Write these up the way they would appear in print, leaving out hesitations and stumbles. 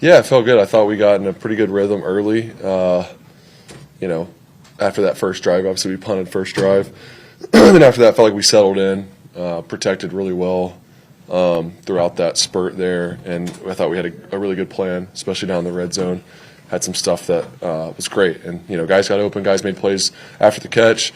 Yeah, it felt good. I thought we got in a pretty good rhythm early. After that first drive, obviously we punted first drive. Then after that, I felt like we settled in, protected really well throughout that spurt there, and I thought we had a really good plan, especially down in the red zone. Had some stuff that was great, and guys got open, guys made plays after the catch,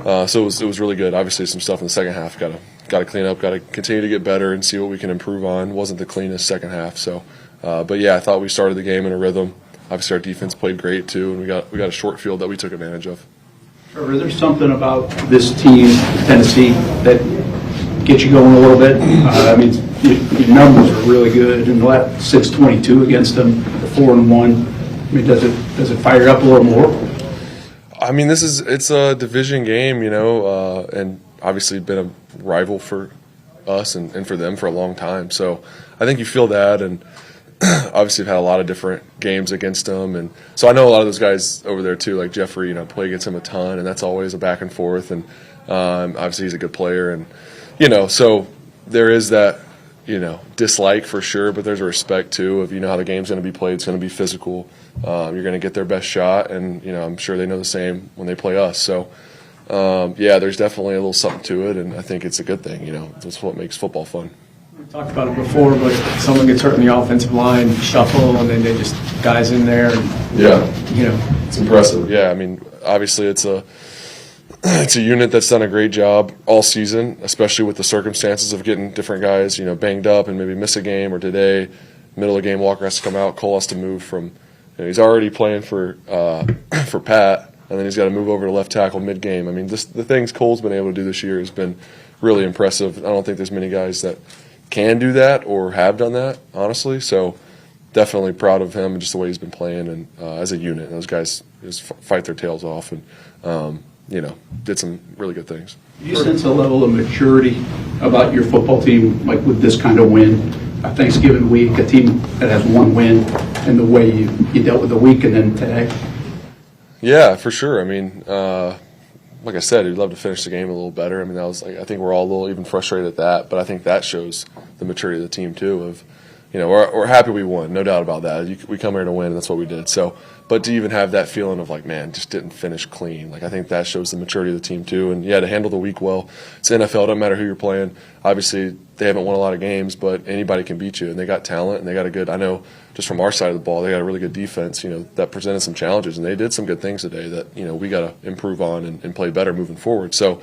so it was really good. Obviously, some stuff in the second half got to clean up, got to continue to get better and see what we can improve on. Wasn't the cleanest second half, so but yeah, I thought we started the game in a rhythm. Obviously, our defense played great too, and we got a short field that we took advantage of. Trevor, is there something about this team, Tennessee, that gets you going a little bit? Your numbers are really good, and the last 6-22 against them, 4-1. Does it fire you up a little more? It's a division game, and obviously been a rival for us and for them for a long time. So I think you feel that, and obviously we've had a lot of different games against them, and so I know a lot of those guys over there too, like Jeffrey. Play against him a ton, and that's always a back and forth. And obviously he's a good player, and so there is that dislike for sure, but there's a respect too of how the game's going to be played. It's going to be physical. You're going to get their best shot, and I'm sure they know the same when they play us. So there's definitely a little something to it, and I think it's a good thing. That's what makes football fun. We talked about it before, but someone gets hurt in the offensive line, shuffle, and then they just guys in there. And, it's impressive. Yeah, obviously it's a unit that's done a great job all season, especially with the circumstances of getting different guys, banged up and maybe miss a game, or today, middle of the game, Walker has to come out, Cole has to move from, he's already playing for Pat, and then he's got to move over to left tackle mid-game. The things Cole's been able to do this year has been really impressive. I don't think there's many guys that can do that or have done that, honestly. So definitely proud of him and just the way he's been playing, and as a unit. Those guys just fight their tails off and, did some really good things. Do you sense a level of maturity about your football team, like with this kind of win? Thanksgiving week, a team that has one win, and the way you dealt with the week, and then today? Yeah, for sure. Like I said, we'd love to finish the game a little better. That was I think we're all a little even frustrated at that, but I think that shows the maturity of the team too. Of we're happy we won, no doubt about that. We come here to win, and that's what we did. So, but to even have that feeling of just didn't finish clean, I think that shows the maturity of the team too. And yeah, to handle the week well. It's NFL, it doesn't matter who you're playing. Obviously, they haven't won a lot of games, but anybody can beat you, and they got talent, and they got I know just from our side of the ball, they got a really good defense, that presented some challenges, and they did some good things today that, we got to improve on and play better moving forward. So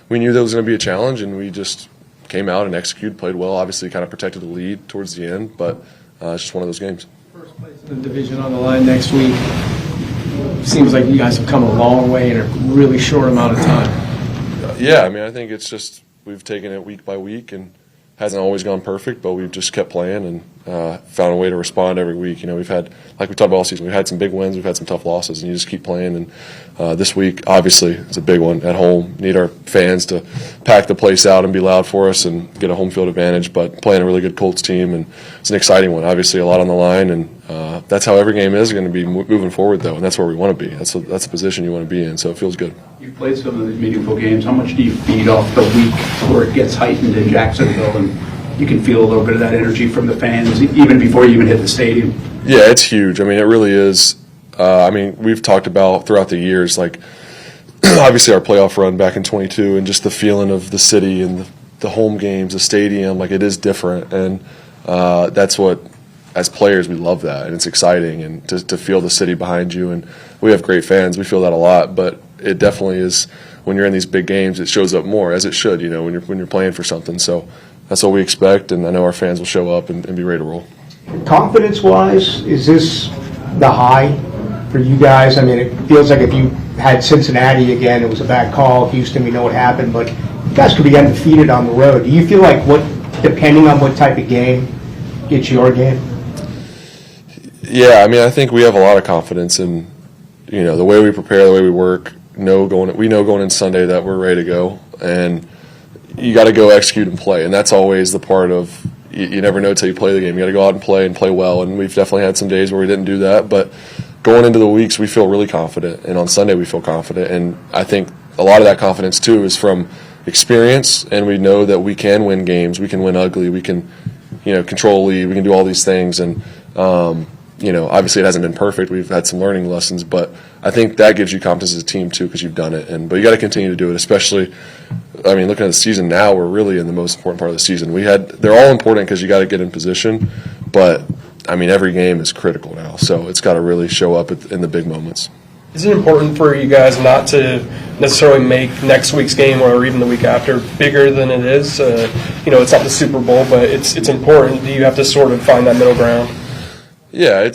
we knew there was going to be a challenge, and we just came out and executed, played well, obviously kind of protected the lead towards the end, but it's just one of those games. First place in the division on the line next week. Seems like you guys have come a long way in a really short amount of time. Yeah, I think it's just we've taken it week by week, and hasn't always gone perfect, but we've just kept playing and found a way to respond every week. We've had, like we talked about all season, we've had some big wins, we've had some tough losses, and you just keep playing. And this week, obviously, it's a big one at home. Need our fans to pack the place out and be loud for us and get a home field advantage, but playing a really good Colts team, and it's an exciting one. Obviously, a lot on the line, and that's how every game is going to be moving forward, though, and that's where we want to be. That's the position you want to be in, so it feels good. You've played some of these meaningful games. How much do you feed off the week where it gets heightened in Jacksonville, and you can feel a little bit of that energy from the fans even before you even hit the stadium? Yeah, it's huge. It really is. We've talked about throughout the years, obviously our playoff run back in 22, and just the feeling of the city and the home games, the stadium, it is different. And that's what, as players, we love that, and it's exciting, and to feel the city behind you. And we have great fans. We feel that a lot, but it definitely is, when you're in these big games, it shows up more, as it should, when you're playing for something. So that's what we expect, and I know our fans will show up and be ready to roll. Confidence-wise, is this the high for you guys? It feels like if you had Cincinnati again, it was a bad call. Houston, we know what happened, but you guys could be undefeated on the road. Do you feel like depending on what type of game, gets your game? Yeah, I think we have a lot of confidence in, the way we prepare, the way we work. We know going in Sunday that we're ready to go, and you got to go execute and play, and that's always the part of you never know till you play the game. You got to go out and play well, and we've definitely had some days where we didn't do that, but going into the weeks we feel really confident, and on Sunday we feel confident, and I think a lot of that confidence too is from experience, and we know that we can win games, we can win ugly, we can control a lead, we can do all these things, and obviously it hasn't been perfect. We've had some learning lessons, but I think that gives you confidence as a team too because you've done it. But you got to continue to do it, especially. I mean, looking at the season now, we're really in the most important part of the season. They're all important because you got to get in position, but I mean, every game is critical now, so it's got to really show up in the big moments. Is it important for you guys not to necessarily make next week's game or even the week after bigger than it is? It's not the Super Bowl, but it's important. Do you have to sort of find that middle ground? Yeah,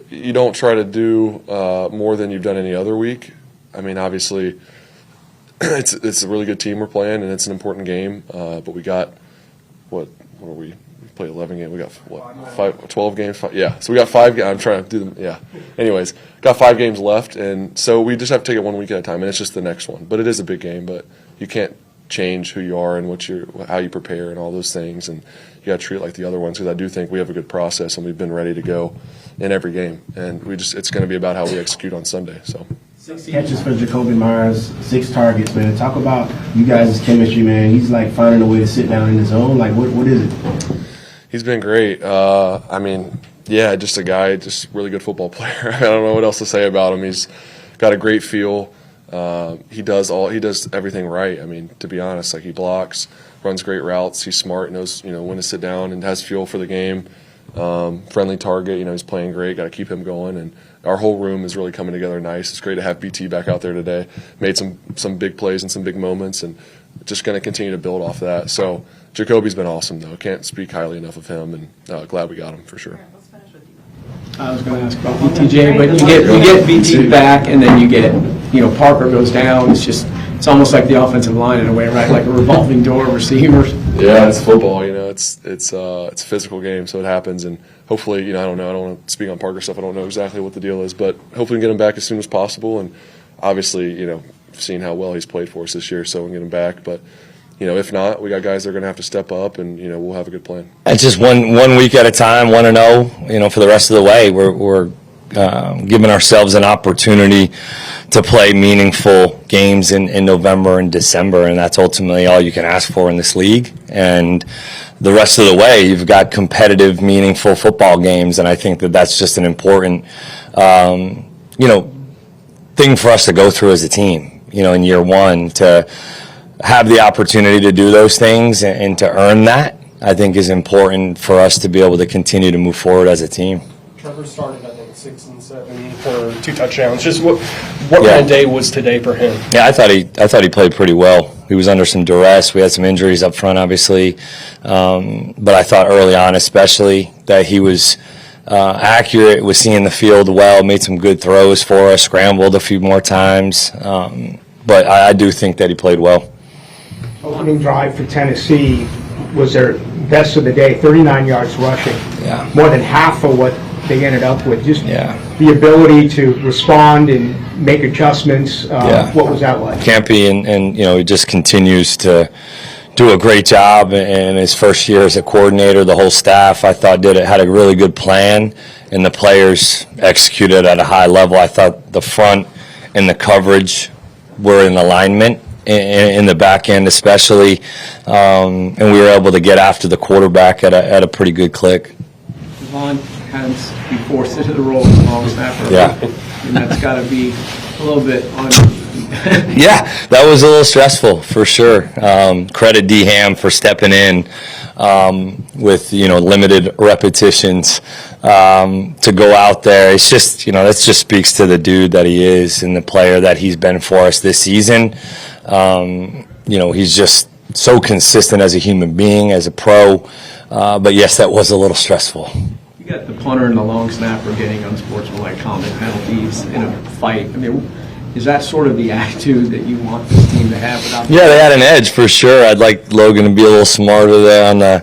you don't try to do more than you've done any other week. I mean, obviously, it's a really good team we're playing, and it's an important game. But we got what are we? Play 11 games. We got 12 games. Yeah, so we got 5 games. I'm trying to do them. Yeah. Anyways, got 5 games left, and so we just have to take it 1 week at a time, and it's just the next one. But it is a big game, but you can't change who you are and how you prepare and all those things, and you got to treat it like the other ones because I do think we have a good process and we've been ready to go in every game, and it's going to be about how we execute on Sunday. So. 6 catches for Jakobi Meyers, 6 targets, man. Talk about you guys' chemistry, man. He's like finding a way to sit down in his zone. Like, what is it? He's been great. I mean, yeah, just a guy, just really good football player. I don't know what else to say about him. He's got a great feel. He does everything right. I mean, to be honest, like he blocks, runs great routes. He's smart, knows when to sit down, and has feel for the game. Friendly target. He's playing great. Got to keep him going, and our whole room is really coming together nice. It's great to have BT back out there today. Made some big plays and some big moments, and just going to continue to build off that. So Jacoby's been awesome, though. Can't speak highly enough of him, and glad we got him for sure. I was going to ask about BTJ, but you get BT back, and then you get Parker goes down. It's almost like the offensive line in a way, right? Like a revolving door of receivers. Yeah, it's football. It's a physical game, so it happens. And hopefully, I don't know. I don't want to speak on Parker stuff. I don't know exactly what the deal is, but hopefully, we can get him back as soon as possible. And obviously, seeing how well he's played for us this year, so we can get him back. But if not, we got guys that are going to have to step up, and we'll have a good plan. It's just one week at a time, 1-0. For the rest of the way, we're giving ourselves an opportunity to play meaningful games in November and December, and that's ultimately all you can ask for in this league. And the rest of the way, you've got competitive, meaningful football games, and I think that's just an important, thing for us to go through as a team. In year one, to have the opportunity to do those things and to earn that, I think is important for us to be able to continue to move forward as a team. Trevor started, I think, 6 and 7 for 2 touchdowns. Just what kind of day was today for him? Yeah, I thought he played pretty well. He was under some duress. We had some injuries up front, obviously, but I thought early on, especially, that he was accurate, was seeing the field well, made some good throws for us, scrambled a few more times, but I do think that he played well. Opening drive for Tennessee was their best of the day, 39 yards rushing. Yeah. More than half of what they ended up with. Just the ability to respond and make adjustments. What was that like? Campy and he just continues to do a great job in his first year as a coordinator. The whole staff, I thought, had a really good plan, and the players executed at a high level. I thought the front and the coverage were in alignment in the back end especially, and we were able to get after the quarterback at a pretty good click. Devon has to be forced into the role of long snapper. Yeah. And that's got to be a little bit on. Yeah, that was a little stressful for sure. Credit D Ham for stepping in with limited repetitions to go out there. It's just that just speaks to the dude that he is and the player that he's been for us this season. He's just so consistent as a human being, as a pro. But yes, that was a little stressful. You got the punter and the long snapper getting unsportsmanlike conduct penalties in a fight. I mean, is that sort of the attitude that you want this team to have? Yeah, they had an edge for sure. I'd like Logan to be a little smarter there on the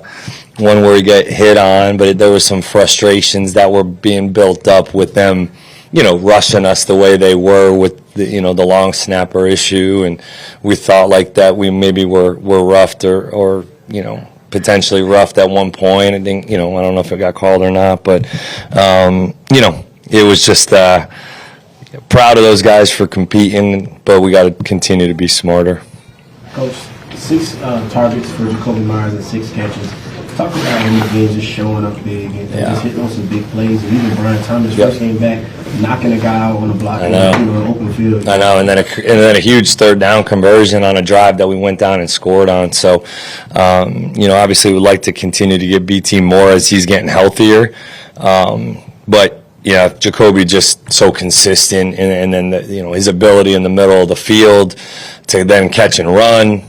one where he got hit on, but there was some frustrations that were being built up with them, rushing us the way they were with the long snapper issue, and we thought like that we maybe were roughed or potentially roughed at one point. I think I don't know if it got called or not, but it was just. Proud of those guys for competing, but we got to continue to be smarter. Coach, 6 targets for Jakobi Meyers and 6 catches. Talk about him again, just showing up big and just hitting on some big plays. And even Brian Thomas Yep. first came back, knocking a guy out on the block, I know. in open field. I know, and then a huge third down conversion on a drive that we went down and scored on. So, obviously we'd like to continue to give BT more as he's getting healthier. But yeah, Jacoby just so consistent, and then his ability in the middle of the field to then catch and run,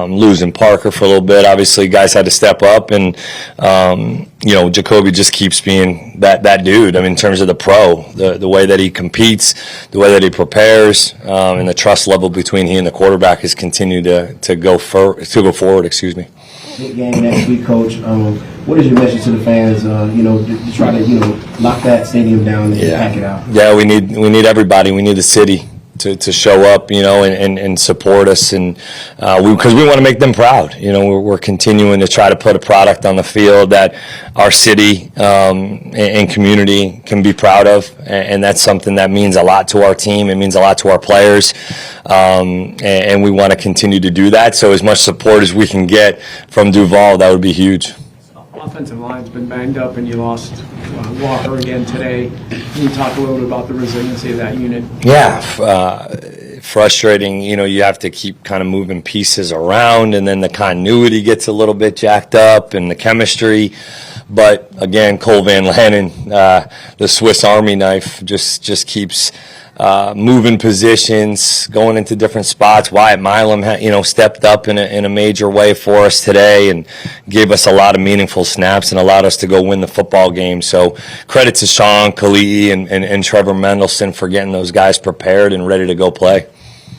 losing Parker for a little bit. Obviously, guys had to step up, and Jacoby just keeps being that dude. I mean, in terms of the pro, the way that he competes, the way that he prepares, and the trust level between he and the quarterback has continued to go forward. Excuse me. Big game next week, Coach. What is your message to the fans? To try to lock that stadium down and pack it out. Yeah, we need everybody. We need the city to show up, and support us, and because we want to make them proud. We're continuing to try to put a product on the field that our city and community can be proud of, and that's something that means a lot to our team. It means a lot to our players, and we want to continue to do that. So as much support as we can get from Duval, that would be huge. Offensive line's been banged up, and you lost Walker again today. Can you talk a little bit about the resiliency of that unit? Yeah, frustrating. You have to keep kind of moving pieces around, and then the continuity gets a little bit jacked up, and the chemistry. But again, Cole Van Lanen, the Swiss Army knife, just keeps moving positions, going into different spots. Wyatt Milam, stepped up in a major way for us today and gave us a lot of meaningful snaps and allowed us to go win the football game. So credit to Sean Kali'i and Trevor Mendelson for getting those guys prepared and ready to go play.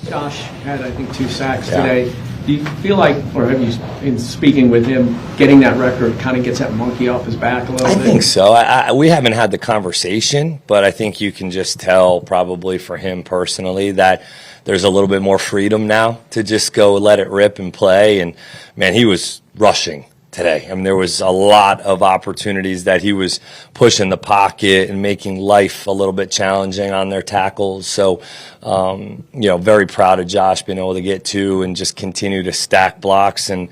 Josh had, I think, 2 sacks today. Do you feel like, or have you, in speaking with him, getting that record kind of gets that monkey off his back a little bit? I think so. We haven't had the conversation, but I think you can just tell probably for him personally that there's a little bit more freedom now to just go let it rip and play. And, man, he was rushing today. I mean, there was a lot of opportunities that he was pushing the pocket and making life a little bit challenging on their tackles. So, very proud of Josh being able to get 2 and just continue to stack blocks and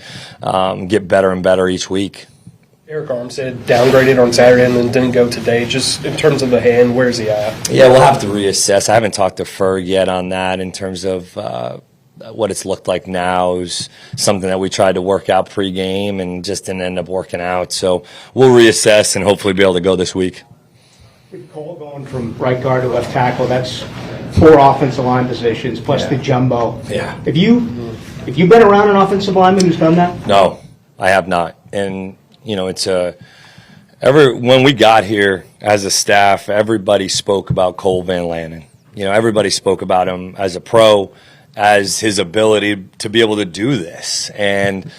get better and better each week. Eric Armstead downgraded on Saturday and then didn't go today. Just in terms of the hand, where's he at? Yeah, we'll have to reassess. I haven't talked to Ferg yet on that in terms of what it's looked like now. It was something that we tried to work out pregame and just didn't end up working out. So we'll reassess and hopefully be able to go this week. With Cole going from right guard to left tackle, that's 4 offensive line positions plus the jumbo. Yeah. Have you been around an offensive lineman who's done that? No, I have not. And it's when we got here as a staff, everybody spoke about Cole Van Lanen. Everybody spoke about him as a pro, as his ability to be able to do this, and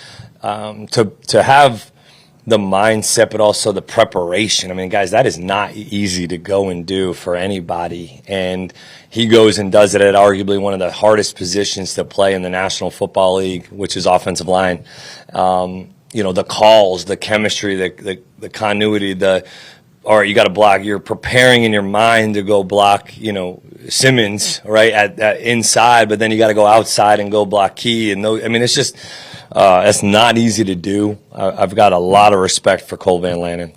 to have the mindset, but also the preparation. I mean, guys, that is not easy to go and do for anybody. And he goes and does it at arguably one of the hardest positions to play in the National Football League, which is offensive line. The calls, the chemistry, the continuity, all right, you got to block. You're preparing in your mind to go block, Simmons, right, at inside, but then you got to go outside and go block Key. And it's just, that's not easy to do. I've got a lot of respect for Cole Van Lanen.